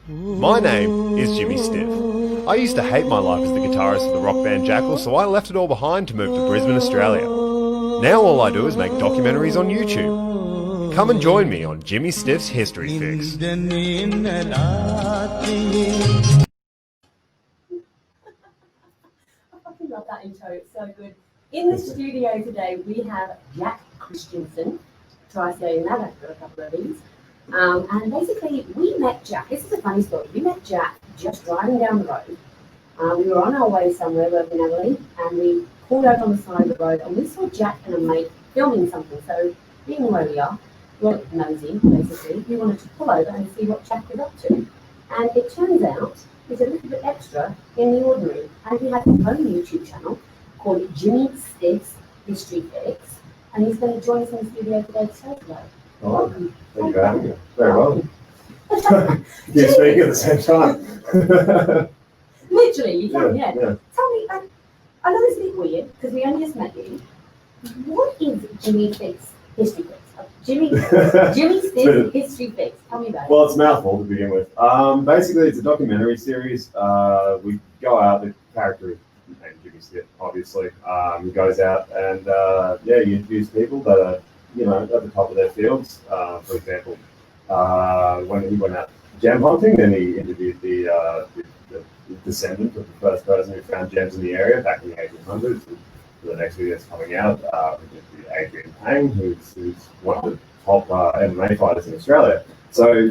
My name is Jimmy Stiff. I used to hate my life as the guitarist of the rock band Jackal, so I left it all behind to move to Brisbane, Australia. Now all I do is make documentaries on YouTube. Come and join me on Jimmy Stiff's History Fix. I fucking love that intro, it's so good. In the studio today we have Jack Christensen. Try saying that, I've got a couple of these. And basically we met Jack, this is a funny story, we met Jack just driving down the road. We were on our way somewhere, working in Adelaide, and we pulled out on the side of the road and we saw Jack and a mate filming something. So being where we are, we're nosy basically, we wanted to pull over and see what Jack was up to. And it turns out he's a little bit extra in the ordinary, and he has his own YouTube channel called Jimmy Stiff's History Fix, and he's going to join us in the studio today to tell us about it. Oh, thank you for having me. Very well. You're speaking at the same time. Literally, you can, yeah. Yeah. Tell me, I know it's a bit weird because we only just met you. What is Jimmy Stiff's History Fix? Jimmy Stiff's History Fix. Tell me about it. Well, it's a mouthful to begin with. Basically, it's a documentary series. We go out, the character is named Jimmy Stiff, obviously. He goes out and, he interviews people that are, at the top of their fields. For example, when he went out gem hunting, then he interviewed the descendant of the first person who found gems in the area back in the 1800s. For the next video that's coming out, we interviewed Adrian Pang, who's one of the top MMA fighters in Australia. So he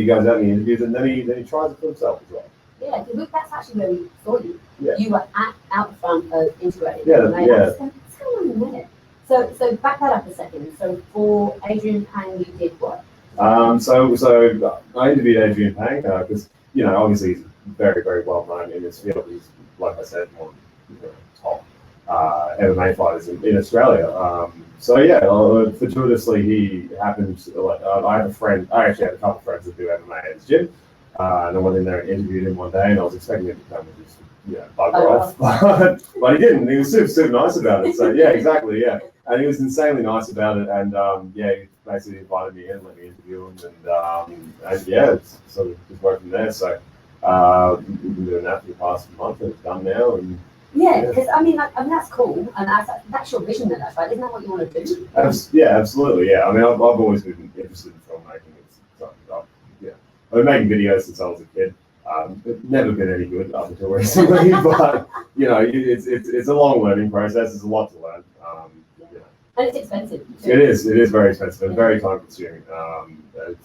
goes out and he interviews, and then he tries it for himself as well. Yeah, because that's actually where we saw you. Yeah. You were out front of integrated. Yeah. What's going on there? So back that up a second. So for Adrian Pang, you did what? So I interviewed Adrian Pang because obviously he's very, very well known in this field. He's, like I said, one of the top MMA fighters in Australia. Fortuitously he happened. I actually had a couple of friends that do MMA at his gym, and I went in there and interviewed him one day, and I was expecting him to come and just bugger off, but he didn't. He was super nice about it. So yeah, exactly, yeah. And he was insanely nice about it, and he basically invited me in, let me interview him, it's sort of just worked from there. So we've been doing that for the past month, and it's done now. And because I mean that's cool, and that's your vision, then, that's right. Isn't that what you want to do? Yeah, absolutely. Yeah, I mean, I've always been interested in filmmaking. I've been making videos since I was a kid. It's never been any good up until recently, but it's a long learning process. There's a lot to learn. And it's expensive too. It is very expensive and very time consuming.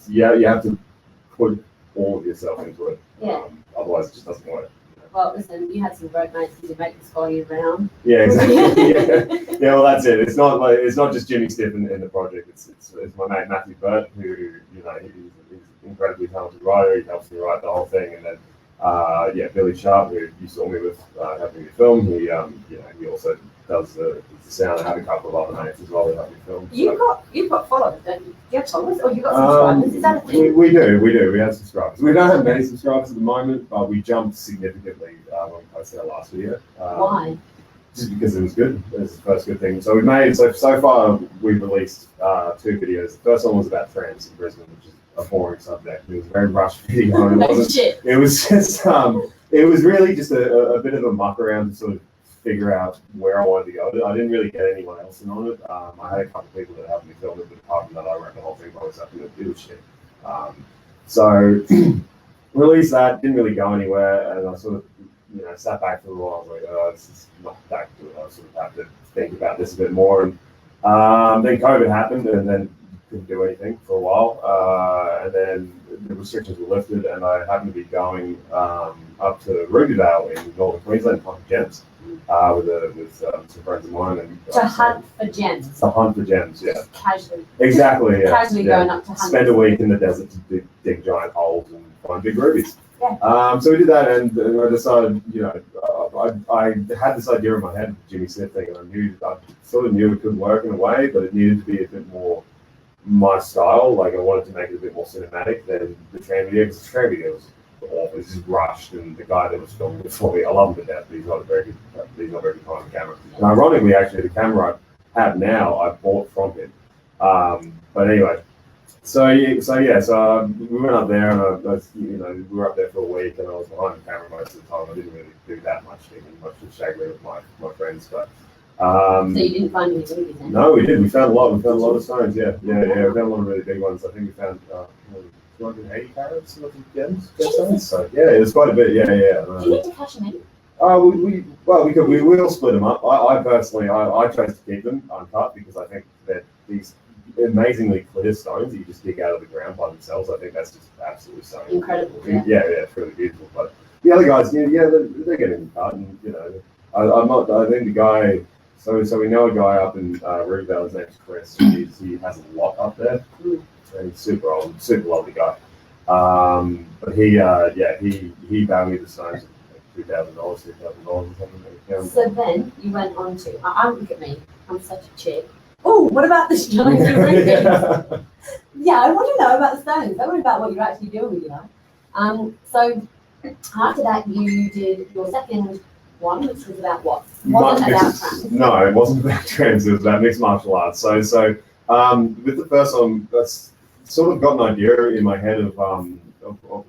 You have to put all of yourself into it. Otherwise it just doesn't work. Well, listen, you had some great mates who make this follow you around. Yeah, exactly. Yeah, well, that's it. It's not just Jimmy Stiff in the project. It's my mate Matthew Burt, who he's an incredibly talented writer. He helps me write the whole thing, and then Billy Sharp, who you saw me with helping me film. He also does the sound. I have a couple of other mates as well that help me film. You've got followers, don't you? Do you have followers or you've got subscribers? Is that a thing? We do. We have subscribers. We don't have many subscribers at the moment, but we jumped significantly when we posted our last video. Why? Just because it was good. It was the first good thing. So so far we've released 2 videos. The first one was about Trams in Brisbane, which is a boring subject. It was a very rushed video. It was just it was really just a bit of a muck around to sort of figure out where I wanted to go. I didn't really get anyone else in on it. I had a couple of people that helped me film it, but apart from that, I wrote the whole thing by myself, and it was shit. So released that, didn't really go anywhere, and I sort of sat back for a while. I was like, oh, this is not that good. I sort of have to think about this a bit more. And then COVID happened, and then couldn't do anything for a while. And then the restrictions were lifted, and I happened to be going up to Rugerdale in northern Queensland to hunt gems with some friends of mine. And to hunt for gems. To hunt for gems, yeah. Casually. Exactly, yeah. Casually going up to hunt. Spend a week in the desert to dig giant holes and find big rubies. Yeah. So we did that, and I decided, I had this idea in my head, Jimmy Stiff thing, and I sort of knew it could work in a way, but it needed to be a bit more my style. Like I wanted to make it a bit more cinematic than the Tram video, because the Tram video was awful. It's just rushed, and the guy that was filming it for me, I love him to death, but he's not very good behind the camera. And ironically, actually, the camera I have now, I bought from him. But anyway, So we went up there, and we were up there for a week, and I was behind the camera most of the time. I didn't really do that much, even much of shagging with my friends, but. So you didn't find any movies then? No, we did. We found a lot. We found a lot of stones. Yeah. We found a lot of really big ones. I think we found 280 carats of gemstones. So yeah, it was quite a bit. Yeah. Do you need to cash them in? We will split them up. I personally, I chose to keep them uncut because I think that these amazingly clear stones that you just dig out of the ground by themselves, I think that's just absolutely stunning. Incredible. Yeah, it's really beautiful. But the other guys, they're getting cut, and I think the guy. So we know a guy up in Riverdale. His name's Chris. He has a lot up there. And he's super old, super lovely guy. But he valued the stones at $2,000, or something. So then you went on to. Look at me. I'm such a chick. Oh, what about the stones you're bringing? Yeah, I want to know about the stones. I want to know about what you're actually doing with them. So after that, you did your second one, which was about what? Wasn't about trams. No, it wasn't about trams. It was about mixed martial arts. So with the first one, that's sort of got an idea in my head of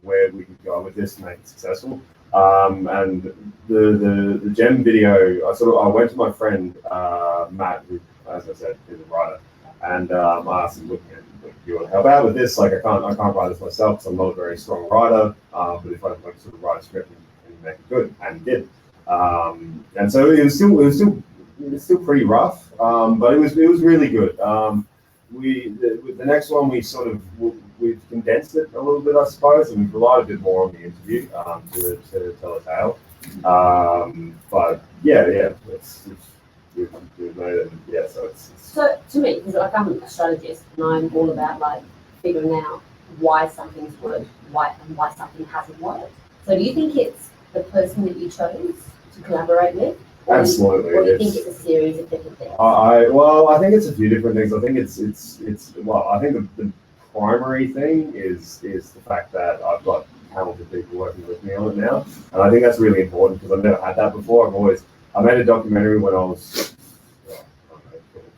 where we could go with this to make it successful. And the Gem video, I went to my friend Matt, who, as I said, is a writer, and I asked him, look, do you want to help out with this? Like, I can't write this myself because I'm not a very strong writer. But if I sort of write a script and make it good, and he did. And so it was still pretty rough, but it was really good. The next one we've condensed it a little bit, I suppose, and we've relied a bit more on the interview to tell a tale. But we've made it. Yeah, so to me, because I'm a strategist and I'm all about figuring out why something's worked, why something hasn't worked. So do you think it's the person that you chose to collaborate with? Absolutely. Or do you think it's a series of different things? I think it's a few different things. I think I think the primary thing is the fact that I've got talented people working with me on it now, and I think that's really important because I've never had that before. I made a documentary when I was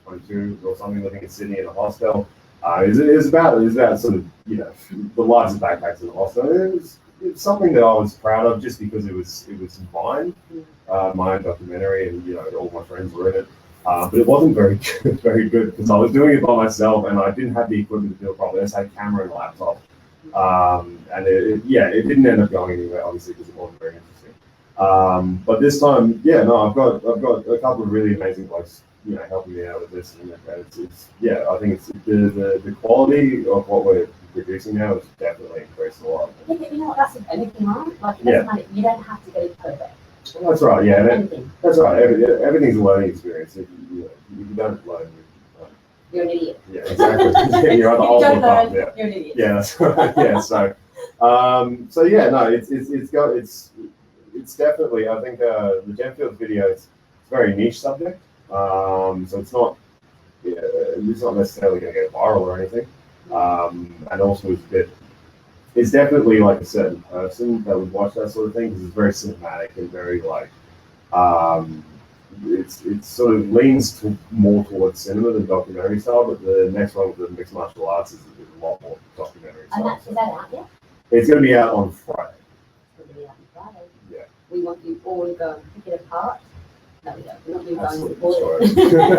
22 or something, living in Sydney in a hostel. It was about sort of the lives of backpackers in a hostel. It was something that I was proud of just because it was mine, my own documentary, and all my friends were in it. But it wasn't very good because I was doing it by myself and I didn't have the equipment to do it properly. I just had a camera and a laptop, and it didn't end up going anywhere, obviously, because it wasn't very interesting. But this time, I've got a couple of really amazing folks, helping me out with this, and I think it's the quality of what we're producing now has definitely increased a lot. Yeah, but you know what? That's with anything, right? It doesn't matter. You don't have to get it perfect. Well, that's right. Yeah, that's right. Everything's a learning experience. If you don't learn, you're an idiot. Yeah, exactly. You're on the old path. Yeah. You're an idiot. Yeah, that's right. Yeah, it's definitely. I think the Gem Fields video is a very niche subject. So it's not necessarily going to get viral or anything. And also it's definitely like a certain person that would watch that sort of thing because it's very cinematic and very it sort of leans more towards cinema than documentary style. But the next one with the mixed martial arts is a lot more documentary style. And is that out yet? It's going to be out on Friday. It's going to be out on Friday. Yeah. We want you all to go and pick it apart. No, we don't. We're not doing going to Absolutely. support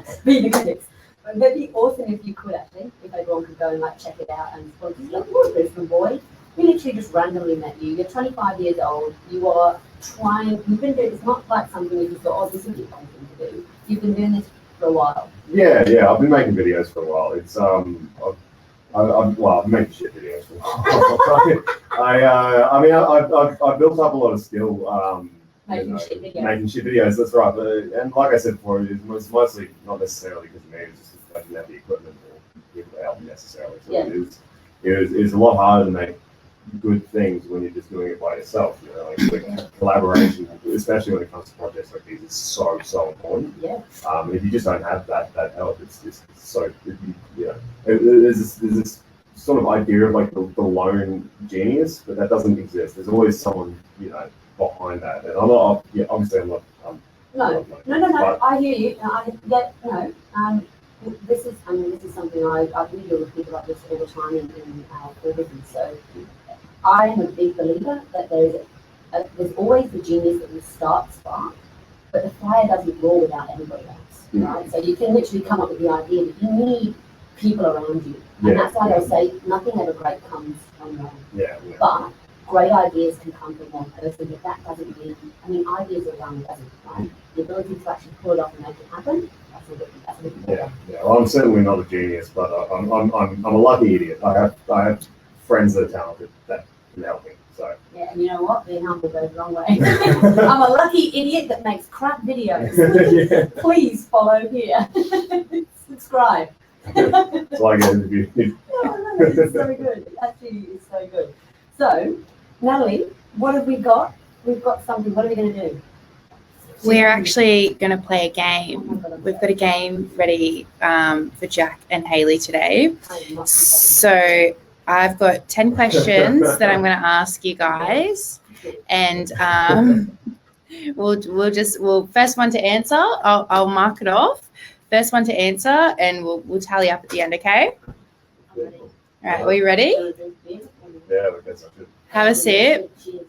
it. Be the critics. But it'd be awesome if you could actually, if everyone could go and check it out and support it. Look, you're a Brisbane boy. We literally just randomly met you. You're 25 years old. You are trying. You've been doing. It's not like something you just thought, this would be a fun thing to do. You've been doing this for a while. Yeah. I've been making videos for a while. It's I've been making shit videos for a while. I built up a lot of skill. Making shit videos, that's right. And like I said before, it was mostly not necessarily because of me. It's just I didn't have the equipment or people to help me necessarily. So it was a lot harder to make good things when you're just doing it by yourself. Like collaboration, especially when it comes to projects like these, is so important. Yeah. If you just don't have that help, it's just so there's this sort of idea of like the lone genius, but that doesn't exist. There's always someone behind that, and obviously I'm not. No. I hear you. This is something I really do think about this all the time in our business. So I am a big believer that there's always the genius that will start spark, but the fire doesn't roar without everybody else, right? So you can literally come up with the idea, but you need people around you. And that's why they say nothing ever great comes from one. Yeah. But great ideas can come from one person, but that doesn't mean, ideas are done, doesn't it, right? The ability to actually pull it off and make it happen, that's a bit Yeah. Well, I'm certainly not a genius, but I'm a lucky idiot. I have friends that are talented that can help me. So. Yeah, and you know what? Being humble goes a long way. I'm a lucky idiot that makes crap videos. Please follow here. Subscribe. It's like an interview. It's so good. It actually is so good. So, Natalie, what have we got? We've got something. What are we going to do? We're actually going to play a game. We've got a game ready for Jack and Hayley today. So I've got 10 questions that I'm going to ask you guys, and we'll first one to answer. I'll mark it off. First one to answer, and we'll tally up at the end. Okay. All right. Are you ready? Yeah, I guess I should. Have a sip. Can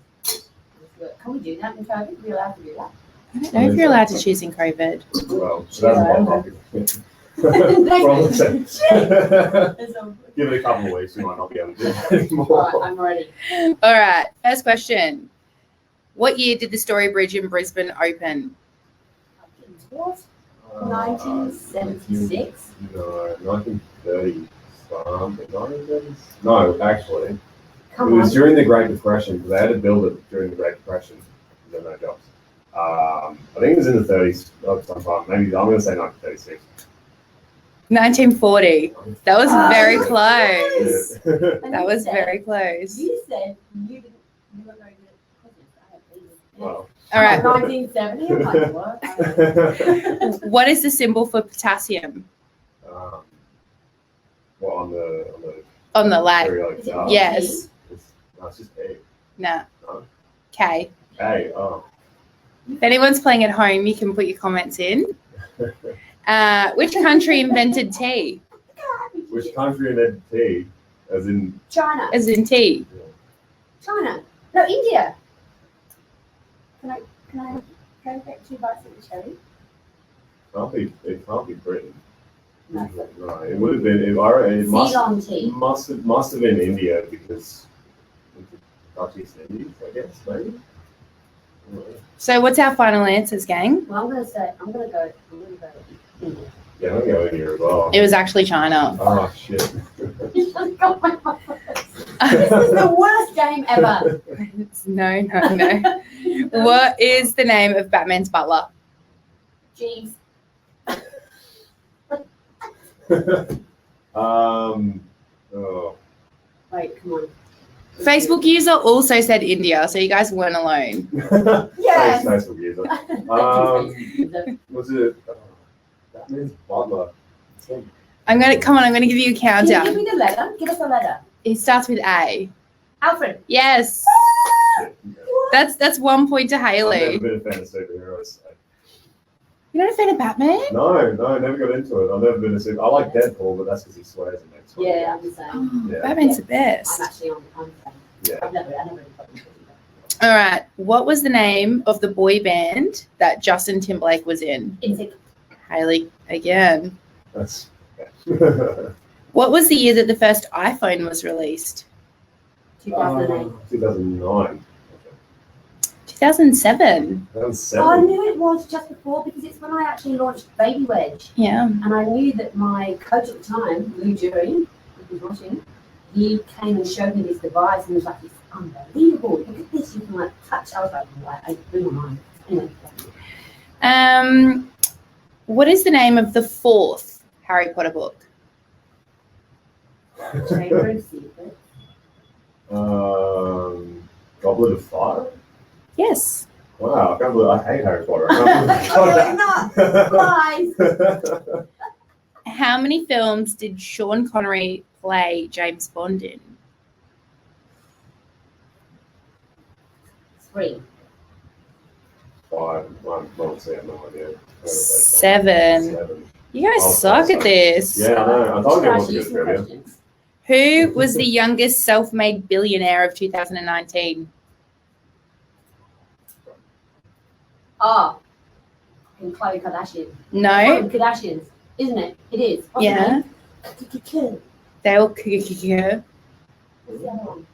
we do that in COVID? Are we allowed to do that? I don't know if you're allowed to choose in COVID. Well, so that's my topic. Give it a couple of weeks, we might not be able to do that anymore. All right, I'm ready. All right. First question. What year did the Story Bridge in Brisbane open? What? 1976? No, 1930. 1930s? No, actually. Come It was on. during the Great Depression, because they had to build it during the Great Depression. There were no jobs. I think it was in the 30s sometime. Maybe I'm going to say 1936. 1940. That was very close. Yeah. And That you was said- very close. You said you were very good at quizzes. I have these. Well. All right. 1970. I'm like, what? What is the symbol for potassium Well, on the on the lag? periodic chart. Yes. It's just A. Nah. No. Okay. A. Oh. If anyone's playing at home, you can put your comments in. Which country invented tea? Which country invented tea? As in. China. As in tea. China. No, India. Can I go back 2 bites of the cherry? It can't be Britain. No. No, it would have been. It Ceylon tea. must have been India because Dutch Indies, I guess, maybe. I don't know. So what's our final answers, gang? Well, I'm gonna go India. Yeah, I'm going India as well. It was actually China. Oh shit. This is the worst game ever. No. What is the name of Batman's butler? Jeeves. Oh. Wait, come on. Facebook user also said India, so you guys weren't alone. Yes. Nice for you. Was it? That means butler. I'm gonna give you a Can you give countdown. me the letter? Give us a letter. It starts with A. Alfred. Yes. That's 1 point to I've never Haley. been a fan of superheroes. So. You're not a fan of Batman? No, never got into it. I've never been a super. I like Deadpool, but that's because he swears in it. Yeah, I'm the same. Oh, Yeah. Batman's the I'm best. actually on the same. Yeah. I've never really played with it. All right. What was the name of the boy band that Justin Timberlake was in? Insect. Haley again. That's. What was the year that the first iPhone was released? 2008. 2009. 2007. That was Oh, I 7. knew it was just before because it's when I actually launched Baby Wedge. Yeah. And I knew that my coach at the time, Lou Jury, who was watching, he came and showed me this device and he was like, it's unbelievable. Look at this, you can like touch. I was like, I blew my mind. Anyway. What is the name of the fourth Harry Potter book? Chamber of Secrets. Goblet of Fire. Yes. Wow, I can't believe I hate Harry Potter. I Oh, can't believe Lies. How many films did Sean Connery play James Bond in? 3. 5. I won't say I have no idea. 7. 7. You guys Oh, suck at this. Yeah, I know. I told you it was Ask you good some trivia. questions. Who was the youngest self-made billionaire of 2019? Oh, and Khloe Kardashian. No. Khloe Kardashians, isn't it? It is. What's her Yeah. name? They all. What's the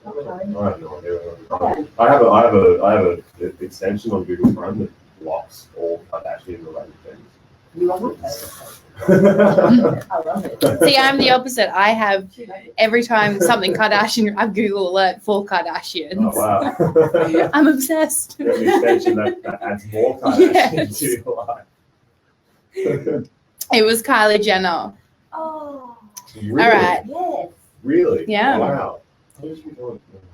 other one? Not Khloe. I have no idea. Okay. I have a extension on Google Chrome that blocks all Kardashian related things. You want one? I love it. See, I'm the opposite. I have every time something Kardashian, I Google alert for Kardashians. Oh wow. I'm obsessed. You have an extension that adds more Kardashian Yes. to your life. It was Kylie Jenner. Oh, Really? All right. yes. Really? Yeah. Wow.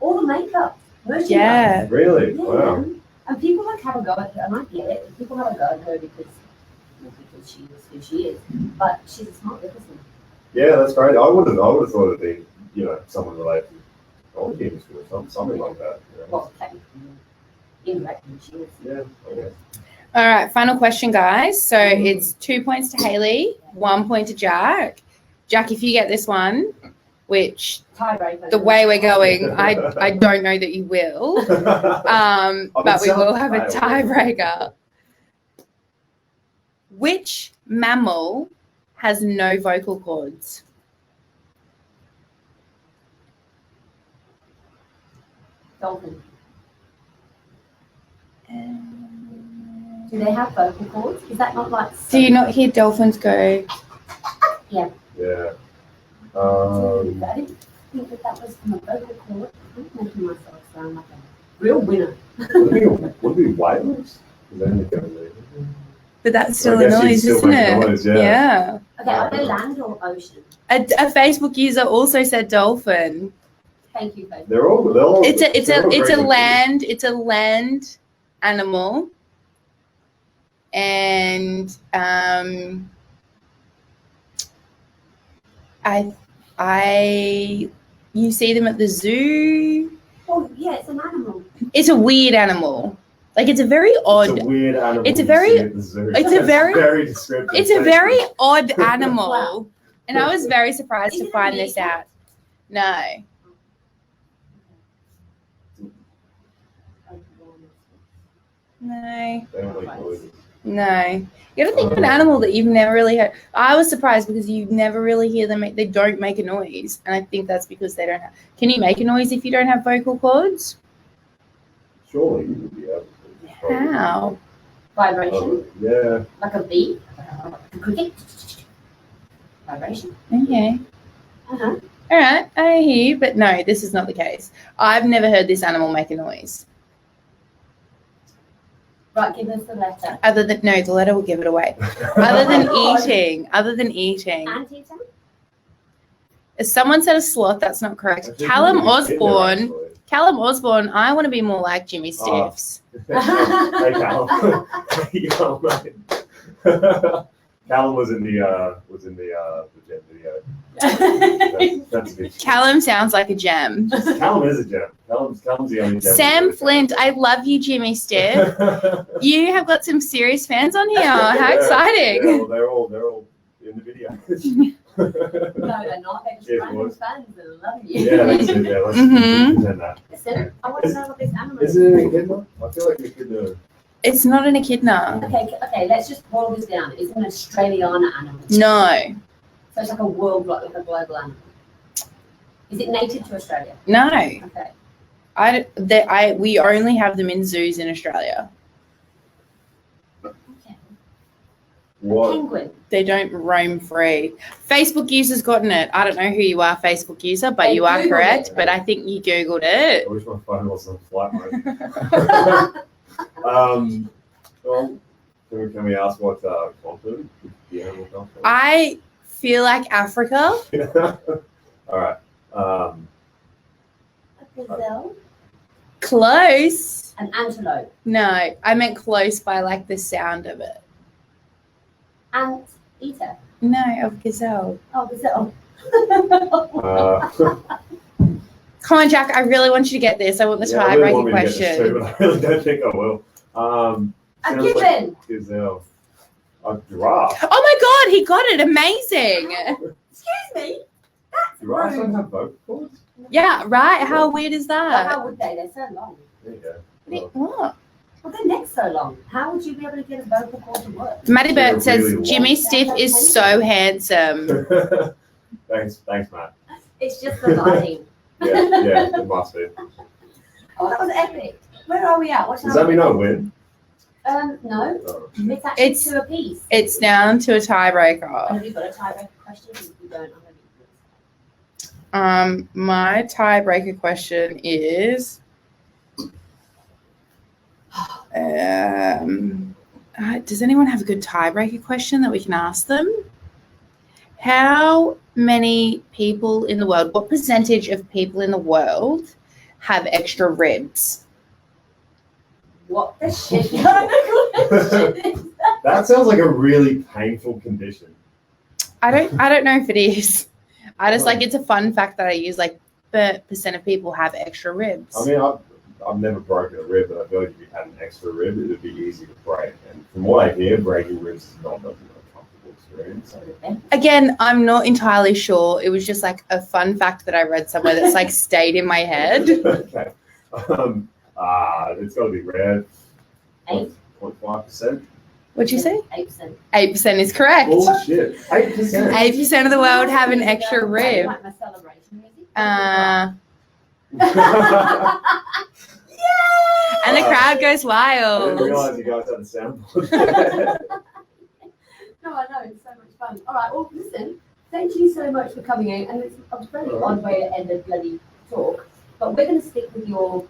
All the makeup. merchandise. Yeah. Really? Yeah. Wow. And people like have a go at her, and I get it. People have a go at her because she is who she is. But she's a smart little person. Yeah, that's great. I would have thought it'd be, someone related to the oil industry or something like that. Well, technically, indirectly, she is. Yeah, I guess. All right, final question, guys. So it's 2 points to Haley, 1 point to Jack. Jack, if you get this one, which Tiebreaker. the way we're going, I don't know that you will, but we will have a tiebreaker. Which mammal has no vocal cords? Dolphin. Do they have vocal cords? Is that not like? Do you not hear dolphins go? Yeah. I didn't think that was from a vocal cord. I'm making myself sound like a real winner. Would it be whales? Is that anything over there? But that's still I a guess you'd noise, still isn't make it? noise, yeah. Okay, are they land or ocean? A Facebook user also said dolphin. Thank you, folks. They're all. It's a great land animal, and you see them at the zoo. Oh, yeah, it's an animal. It's a weird animal. Like it's a very odd. It's a weird animal. It's a you very- see at the zoo. it's a very- very descriptive. It's a Thank very you. odd animal, Wow. and I was very surprised Is to it a find this meerkat? out. No, no. They don't like noises. No. You gotta think of an animal that you've never really heard. I was surprised because you never really hear them. They don't make a noise. And I think that's because they don't have. Can you make a noise if you don't have vocal cords? Surely you would be able to. How? Vibration, Yeah. like a bee, a cricket. Vibration. Okay. Uh-huh. All right. I hear you, but no, this is not the case. I've never heard this animal make a noise. Right, give us the letter. Other than, no, the letter will give it away. Other than eating. Anteater? If someone said a sloth, that's not correct. I think Callum you would be Osborne. there, Callum Osborne, I want to be more like Jimmy Oh. Stiffs. actually. Hey, Callum. Hey, Callum, mate. Callum was in the gem video. That's a big. Callum sounds like a gem. Callum is a gem. Callum's the only gem. Sam Flint, I love you, Jimmy Stiff. You have got some serious fans on here. How exciting! Yeah, well, they're all in the video. No, they're not. They're just Cheers, random boys. fans that love you. Yeah, that's it. Yeah, let's Mhm. pretend that. Listen, I want to know what this animal Is it an echidna? I feel like an echidna. It's not an echidna. Okay, let's just boil this down. It's an Australiana animal. No, So it's like a world, like a global animal. Is it native to Australia? no. Okay. We only have them in zoos in Australia. Okay. What? Penguin. They don't roam free. Facebook users gotten it. I don't know who you are, Facebook user, but They you are Googled correct. it. But I think you Googled it. I wish my phone wasn't on flight mode. Well, can we ask what continent the animal comes from? I feel like Africa. All right. A gazelle. Close. An antelope. No, I meant close by like the sound of it. Anteater. No, of gazelle. Oh, gazelle. Come on, Jack. I really want you to get this. I want the yeah, I really tiebreaker want me to get this question. too, but I really don't think I will. A Sounds gibbon. like gazelle. A giraffe. Oh my God, he got it. Amazing. Excuse me? That's Giraffes don't rude. have vocal cords? Yeah, right? How weird is Well, that? how would they? They're so long. There you go. What? Well, their neck's so long. How would you be able to get a vocal cord to work? Matty They're Burt says really long. Jimmy Stiff is so handsome. Thanks, Matt. It's just the lighting. Yeah, it must be. Oh, that was epic. Where are we at? What time Does that mean is I it? win? No. Oh. It's actually It's- 2 apiece. It's down to a tiebreaker. Have you got a tiebreaker question? If you don't, I'm going to be My tiebreaker question is, does anyone have a good tiebreaker question that we can ask them? How many people in the world, what percentage of people in the world have extra ribs? What the shit kind of question is that? That sounds like a really painful condition. I don't know if it is. I just like, it's a fun fact that I use, like, percent of people have extra ribs. I mean, I've never broken a rib, but I feel like if you had an extra rib, it would be easy to break. And from what I hear, breaking ribs is not a comfortable experience. Again, I'm not entirely sure. It was just like a fun fact that I read somewhere that's like stayed in my head. Okay. It's got to be rare. 8.5%. What'd you say? 8%. 8% is correct. Bullshit. 8%. 8% of the world have an extra rib. Like my celebration music. And the crowd goes I didn't wild. realize you guys had a soundboard. No, I know, it's so much fun. All right, well, listen, thank you so much for coming in. And it's a very odd way to end a bloody talk, but we're going to stick with your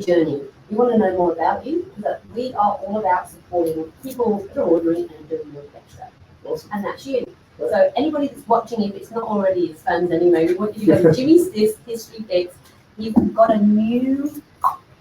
journey. We want to know more about you, because we are all about supporting people extraordinary and doing more extra. Awesome. And that's you. So anybody that's watching, if it's not already his fans anyway, we want you to go to Jimmy Stiff's History Picks. You've got a new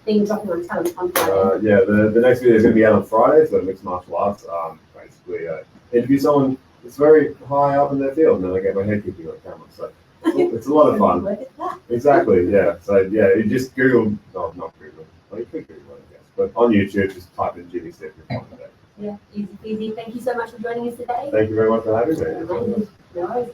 thing dropping on Talent on Friday. Yeah, the next video is going to be out on Friday. It's got mixed martial arts. Basically, interview someone that's very high up in their field, and then I get my head kicking on camera. So it's a lot of fun. Work at that. Exactly, yeah. So yeah, you just Google, no, not Google. Well, you could Google it, I guess. But on YouTube, just type in Jimmy Stiff. You'll find it. Yeah, easy peasy. Thank you so much for joining us today. Thank you very much for having me. Amazing. No worries.